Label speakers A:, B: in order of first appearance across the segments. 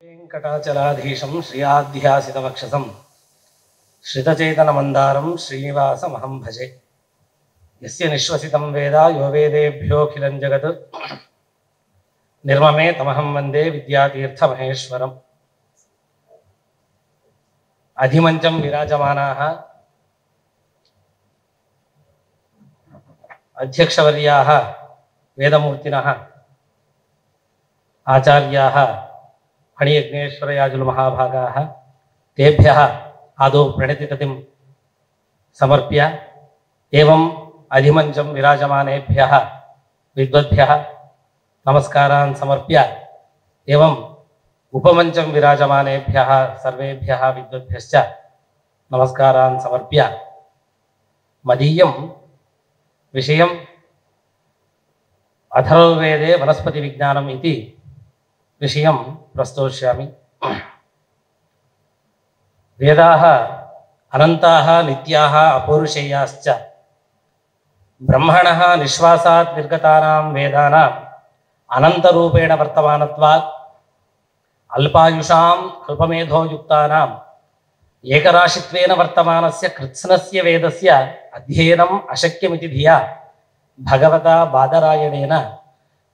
A: वेंकटाचलाधीशं श्रियाध्यासितवक्षसं श्रितचेतनमन्दारं श्रीनिवासमहं भजे। यस्य निश्वसितं वेद यो वेदेभ्योऽखिलं जगत् निर्ममे तमहं वन्दे विद्यातीर्थमहेश्वरम्। अधिमञ्चं विराजमानाः अध्यक्षवर्याः वेदमूर्तिनः आचार्याः फणियज्ञेश्वरयाजुल महाभागाः तेभ्यः आदौ प्रणतिततिं समर्प्य एवं अधिमञ्चं विराजमानेभ्यः विद्वद्भ्यः नमस्कारान् समर्प्य एवं उपमञ्चं विराजमानेभ्यः सर्वेभ्यः विद्वद्भ्यश्च नमस्कारान् समर्प्य मदीयं विषयम् अथर्ववेदे वनस्पतिविज्ञानम् इति विषयं प्रस्तोष्यामि। वेदाः अनन्ताः नित्याः अपौरुषेयाश्च ब्रह्मणः निश्वासात् निर्गतानां वेदानाम् अनन्तरूपेण वर्तमानत्वात् अल्पायुषाम् अल्पमेधोयुक्तानाम् एकराशित्वेन वर्तमानस्य कृत्स्नस्य वेदस्य अध्ययनम् अशक्यमिति धिया भगवता बादरायणेन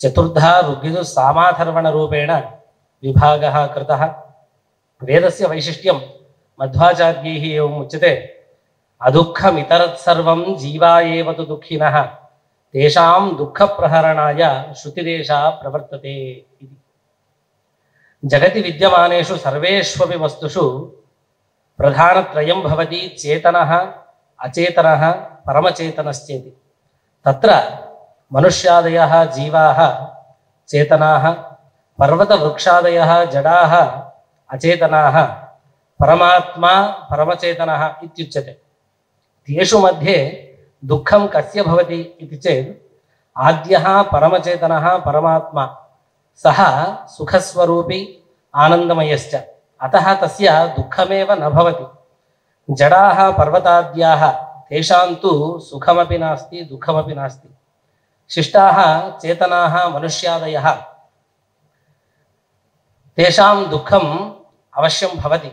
A: चतुर्धा ऋग्यजुस्सामाथर्वणरूपेण विभागः कृतः। वेदस्य वैशिष्ट्यं मध्वाचार्यैः एवम् उच्यते, अदुःखमितरत्सर्वं जीवा एव तु दुःखिनः तेषां दुःखप्रहरणाय श्रुतिरेषा प्रवर्तते इति। जगति विद्यमानेषु सर्वेष्वपि वस्तुषु प्रधानत्रयं भवति चेतनः, अचेतनः, परमचेतनश्चेति। तत्र मनुष्यादयः जीवाः चेतनाः, पर्वतवृक्षादयः जडाः अचेतनाः, परमात्मा परमचेतनः इत्युच्यते। तेषु मध्ये दुःखं कस्य भवति इति चेत् आद्यः परमचेतनः परमात्मा, सः सुखस्वरूपी आनन्दमयश्च, अतः तस्य दुःखमेव न भवति। जडाः पर्वताद्याः तेषां तु सुखमपि नास्ति दुःखमपि नास्ति। शिष्टाः चेतनाः मनुष्यादयः तेषां दुःखम् अवश्यं भवति।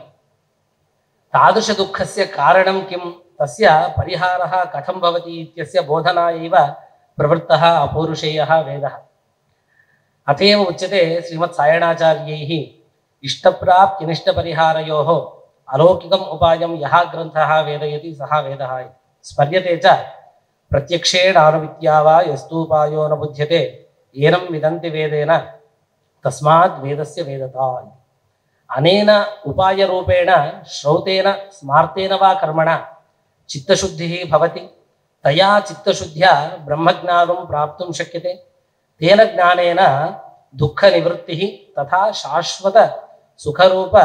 A: तादृशदुःखस्य कारणं किं, तस्य परिहारः कथं भवति इत्यस्य बोधनायैव प्रवृत्तः अपौरुषेयः वेदः। अत एव उच्यते श्रीमत्सायणाचार्यैः इष्टप्राप्त्यनिष्टपरिहारयोः अलौकिकम् उपायं यः ग्रन्थः वेदयति सः वेदः इति। स्मर्यते च प्रत्यक्षेणानुविद्या वा यस्तूपायो न बुध्यते एनं विदन्ति वेदेन तस्माद् वेदस्य वेदता। अनेन उपायरूपेण श्रौतेन स्मार्तेन वा कर्मणा चित्तशुद्धिः भवति। तया चित्तशुद्ध्या ब्रह्मज्ञानं प्राप्तुं शक्यते। तेन ज्ञानेन दुःखनिवृत्तिः तथा शाश्वत सुखरूप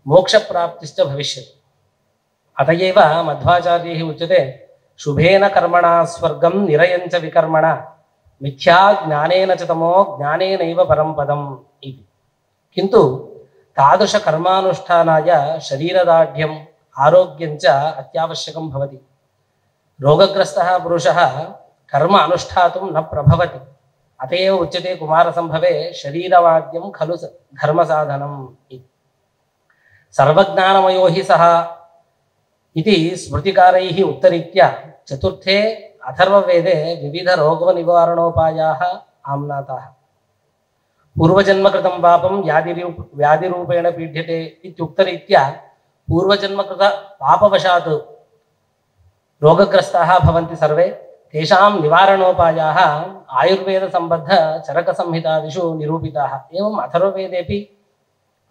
A: मोक्षप्राप्तिश्च भविष्यति। अत एव मध्वाचार्यैः उच्यते, शुभेन कर्मणा स्वर्गं निरयञ्च विकर्मणा मिथ्या ज्ञानेन च तमो ज्ञानेनैव परं पदम् इति। किन्तु तादृशकर्मानुष्ठानाय शरीरदार्ढ्यम् आरोग्यञ्च अत्यावश्यकं भवति। रोगग्रस्तः पुरुषः कर्म अनुष्ठातुं न प्रभवति। अत एव उच्यते कुमारसम्भवे शरीरवाद्यं खलु धर्मसाधनम् इति। सर्वज्ञानमयो हि सः इति स्मृतिकारैः उत्तरीत्या चतुर्थे अथर्ववेदे विविधरोगनिवारणोपायाः आम्नाताः। पूर्वजन्मकृतं पापं व्याधिरूपेण पीड्यते इत्युक्तरीत्या पूर्वजन्मकृतपापवशात् रोगग्रस्ताः भवन्ति सर्वे। तेषां निवारणोपायाः आयुर्वेदसम्बद्धचरकसंहितादिषु निरूपिताः। एवम् अथर्ववेदेपि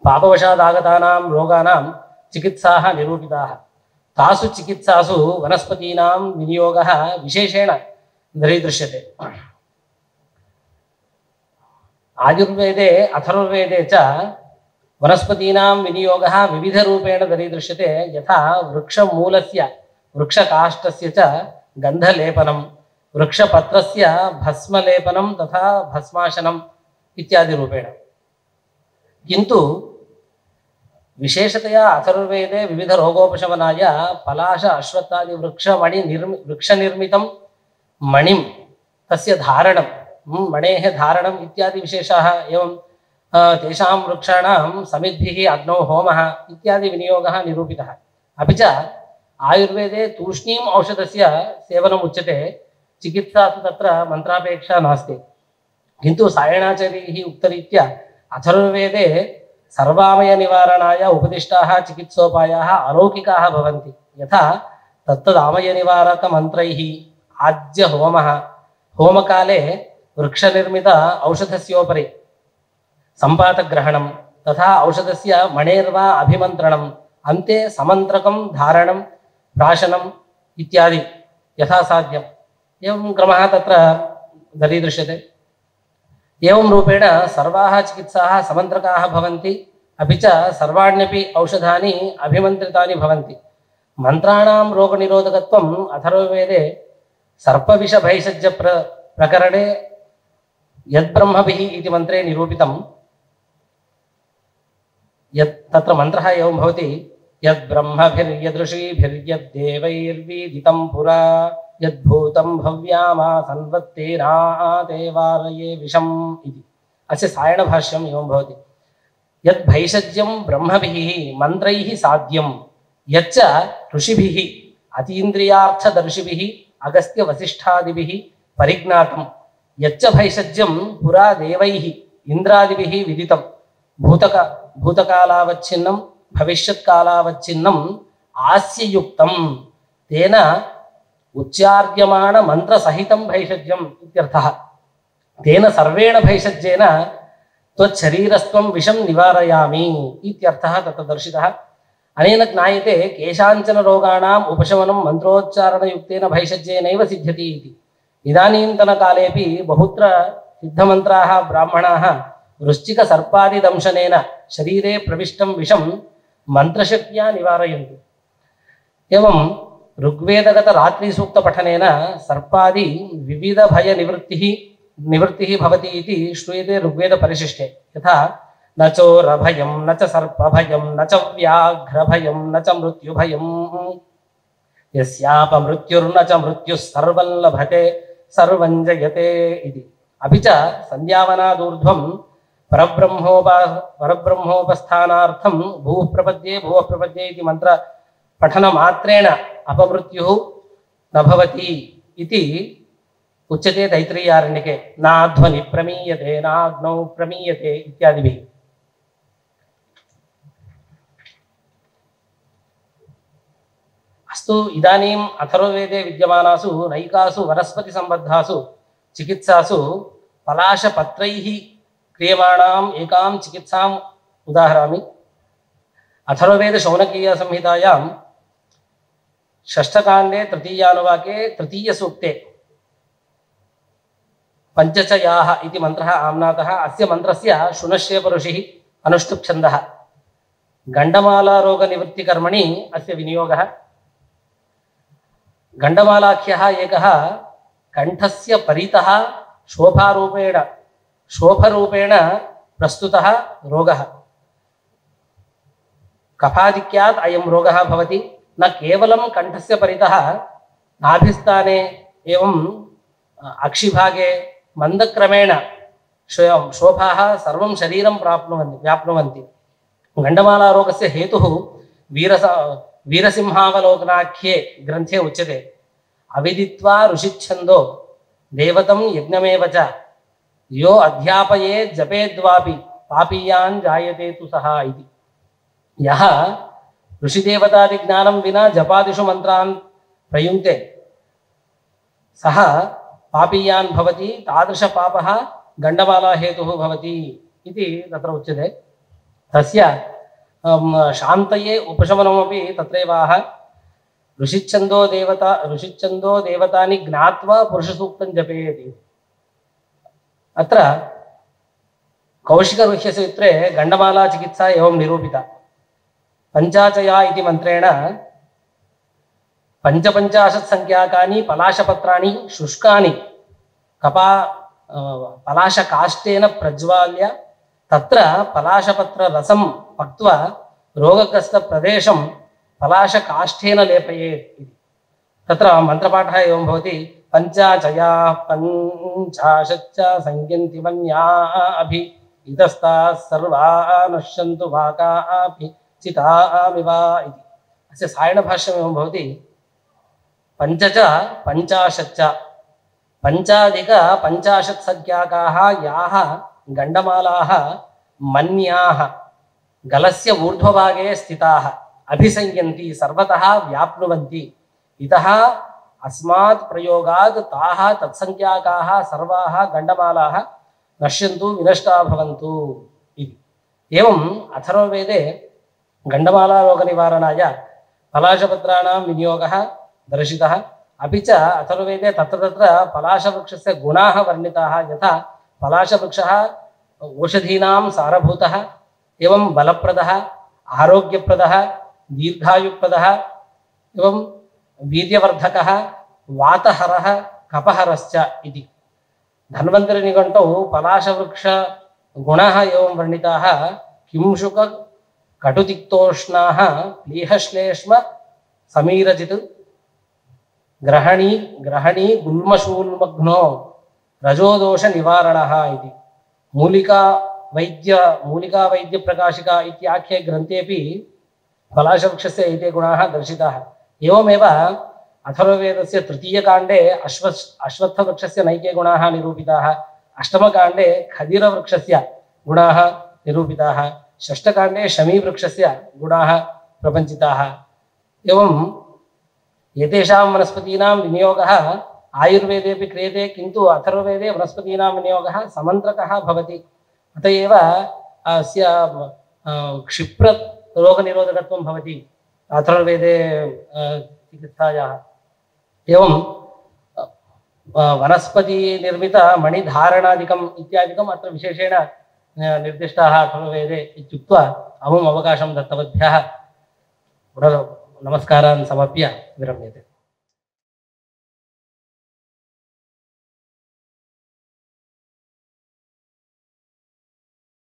A: पापवशादागतानां रोगाणां चिकित्साः निरूपिताः। तासु चिकित्सासु वनस्पतीनां विनियोगः विशेषेण दरीदृश्यते। आयुर्वेदे अथर्ववेदे च वनस्पतीनां विनियोगः विविधरूपेण दरीदृश्यते। यथा वृक्षमूलस्य वृक्षकाष्ठस्य च गन्धलेपनं, वृक्षपत्रस्य भस्मलेपनं तथा भस्माशनम् इत्यादिरूपेण। किन्तु विशेषतया अथर्ववेदे विविधरोगोपशमनाय पलाश अश्वत्थादि वृक्षनिर्मितं मणिं तस्य धारणं मणेः धारणम् इत्यादि विशेषाः एवं तेषां वृक्षाणां समिद्भिः अग्नौ होमः इत्यादि विनियोगः निरूपितः। अपि च आयुर्वेदे तूष्णीम् औषधस्य सेवनम् उच्यते, चिकित्सा तु तत्र मन्त्रापेक्षा नास्ति। किन्तु सायणाचार्यैः उक्तरीत्या अथर्ववेदे सर्वामयनिवारणाय उपदिष्टाः चिकित्सोपायाः अलौकिकाः भवन्ति। यथा तत्तदामयनिवारकमन्त्रैः आज्यहोमः, होमकाले वृक्षनिर्मित औषधस्योपरि सम्पातग्रहणं, तथा औषधस्य मणेर्वा अभिमन्त्रणम्, अन्ते समन्त्रकं धारणं प्राशनम् इत्यादि यथा साध्यम्। एवं क्रमः तत्र दरीदृश्यते। एवं रूपेण सर्वाः चिकित्साः समन्त्रकाः भवन्ति, अपि च सर्वाण्यपि औषधानि अभिमन्त्रितानि भवन्ति। मन्त्राणां रोगनिरोधकत्वम् अथर्ववेदे सर्पविषभैषज्यप्रकरणे यद्ब्रह्मभिः इति मन्त्रे निरूपितं। यत् तत्र मन्त्रः एवं भवति, यद्ब्रह्मभिर्यदृषीभिर्यद्देवैर्वीदितं पुरा यद्भूतं भव्यामासन्वत्तेनाते वारये विषम् इति। अस्य सायणभाष्यम् एवं भवति। यद्भैषज्यं ब्रह्मभिः मन्त्रैः साध्यं, यच्च ऋषिभिः अतीन्द्रियार्थदर्शिभिः अगस्त्यवसिष्ठादिभिः परिज्ञातं, यच्च भैषज्यं पुरा देवैः इन्द्रादिभिः विदितं, भूतकालावच्छिन्नं भविष्यत्कालावच्छिन्नं आस्ययुक्तं, तेन उच्चार्यमाण मंत्रसहितं भैषज्यम् इत्यर्थः। तेन सर्वेण भैषज्येन त्वच्छरीरस्त्वं विषं निवारयामि इत्यर्थः तत्र दर्शितः। अनेन ज्ञायते केषाञ्चन रोगाणाम् उपशमनं मन्त्रोच्चारणयुक्तेन भैषज्येनैव सिद्ध्यति इति। इदानीन्तनकालेपि बहुत्र सिद्धमन्त्राः ब्राह्मणाः वृश्चिकसर्पादिदंशनेन शरीरे प्रविष्टं विषं मन्त्रशक्त्या निवारयन्ति। एवं ऋग्वेदगत रात्रिसूक्तपठनेन सर्पादि निवृत्तिः भवति इति श्रूयते ऋग्वेदपरिशिष्टे। यथा न चोरभयं न च सर्पभयं न च व्याघ्रभयं न च मृत्युभयं, यस्यापमृत्युर्न च मृत्युः सर्वं लभते सर्वं जयते इति। अपि च सन्ध्यावनादूर्ध्वं परब्रह्मोपस्थानार्थं भूः प्रपद्ये इति मंत्र पठनमात्रेण अपमृत्युः न भवति इति उच्यते तैत्तिरीयारण्यके। नाध्वनि प्रमीयते नाग्नौ प्रमीयते इत्यादिभिः। अस्तु, इदानीम् अथर्ववेदे विद्यमानासु नैकासु वनस्पतिसम्बद्धासु चिकित्सासु पलाशपत्रैः क्रियमाणाम् एकां चिकित्साम् उदाहरामि। अथर्ववेद शौनकीयसंहितायां षष्ठकाण्डे तृतीयानुवाके तृतीयसूक्ते पञ्चचयाः इति मन्त्रः आम्नातः। अस्य मन्त्रस्य शुनश्चेपऋषिः अनुष्टुप्छन्दः। गण्डमालारोगनिवृत्तिकर्मणि अस्य विनियोगः। गण्डमालाख्यः एकः कण्ठस्य परितः शोभरूपेण प्रस्तुतः रोगः। कफाधिक्यात् अयं रोगः भवति। न केवलं कण्ठस्य परितः, नाभिस्थाने एवं अक्षिभागे मन्दक्रमेण शोभाः सर्वं शरीरं व्याप्नुवन्ति। गण्डमालारोगस्य हेतुः वीरसिंहावलोकनाख्ये ग्रन्थे उच्यते। अविदित्वा ऋषिच्छन्दो देवतं यज्ञमेव च यो अध्यापयेत् जपेद्वापि पापीयान् जायते तु सः इति। यः ऋषिदेवतादिज्ञानं विना जपादिषु मन्त्रान् प्रयुङ्क्ते सः पापीयान् भवति। तादृशपापः गण्डमालाहेतुः भवति इति तत्र उच्यते। तस्य शान्तये उपशमनमपि तत्रैवाह। ऋषिच्छन्दो देवतानि ज्ञात्वा पुरुषसूक्तं जपेति। अत्र कौशिकऋह्यसूत्रे गण्डमाला चिकित्सा एवं निरूपिता। पञ्चाचया इति मन्त्रेण 55 संख्याकानि पलाशपत्राणि शुष्कानि पलाशकाष्ठेन प्रज्वाल्य तत्र पलाशपत्ररसं पक्त्वा रोगग्रस्तप्रदेशं पलाशकाष्ठेन लेपयेत् इति। तत्र मन्त्रपाठः एवं भवति। पञ्चाचयाः पञ्चाशच्च संयन्ति मन्या अभि इतस्ताः सर्वाः नश्यन्तु वाकापि चितामिव इति। अस्य सायणभाष्यमेवं भवति पञ्चच पञ्चाशच्च पञ्चाधिकपञ्चाशत्सङ्ख्याकाः याः गण्डमालाः मन्याः गलस्य ऊर्ध्वभागे स्थिताः अभिसंयन्ति सर्वतः व्याप्नुवन्ति इतः अस्मात् प्रयोगात् ताः तत्सङ्ख्याकाः सर्वाः गण्डमालाः नश्यन्तु विनष्टा भवन्तु इति। एवम् अथर्ववेदे गण्डमालारोगनिवारणाय पलाशपत्राणां विनियोगः दर्शितः। अपि च अथर्ववेदे तत्र तत्र पलाशवृक्षस्य गुणाः वर्णिताः। यथा पलाशवृक्षः औषधीनां सारभूतः एवं बलप्रदः आरोग्यप्रदः दीर्घायुप्रदः एवं वीर्यवर्धकः वातहरः कपहरश्च इति। धन्वन्तरिनिघण्टौ पलाशवृक्षगुणाः एवं वर्णिताः। किंशुक कटुतिक्तोष्णाः प्लीहश्लेष्म समीरजित् ग्रहणी गुल्मशूल्मग्नो रजोदोषनिवारणः इति। मूलिकावैद्यप्रकाशिका इत्याख्ये ग्रन्थेपि पलाशवृक्षस्य एते गुणाः दर्शिताः। एवमेव अथर्ववेदस्य तृतीयकाण्डे अश्वत्थवृक्षस्य नैके गुणाः निरूपिताः। अष्टमकाण्डे खदिरवृक्षस्य गुणाः निरूपिताः। षष्ठकाण्डे शमीवृक्षस्य गुणाः प्रपञ्चिताः। एवम् एतेषां वनस्पतीनां विनियोगः आयुर्वेदेपि क्रियते, किन्तु अथर्ववेदे वनस्पतीनां विनियोगः समन्त्रकः भवति। अत एव अस्य क्षिप्ररोगनिरोधकत्वं भवति अथर्ववेदे चिकित्सायाः। एवं वनस्पतिनिर्मितमणिधारणादिकम् इत्यादिकम् अत्र विशेषेण निर्दिष्टाः अथर्ववेदे इत्युक्त्वा अमुम् अवकाशं दत्तवद्भ्यः नमस्कारान् समर्प्य विरम्यते।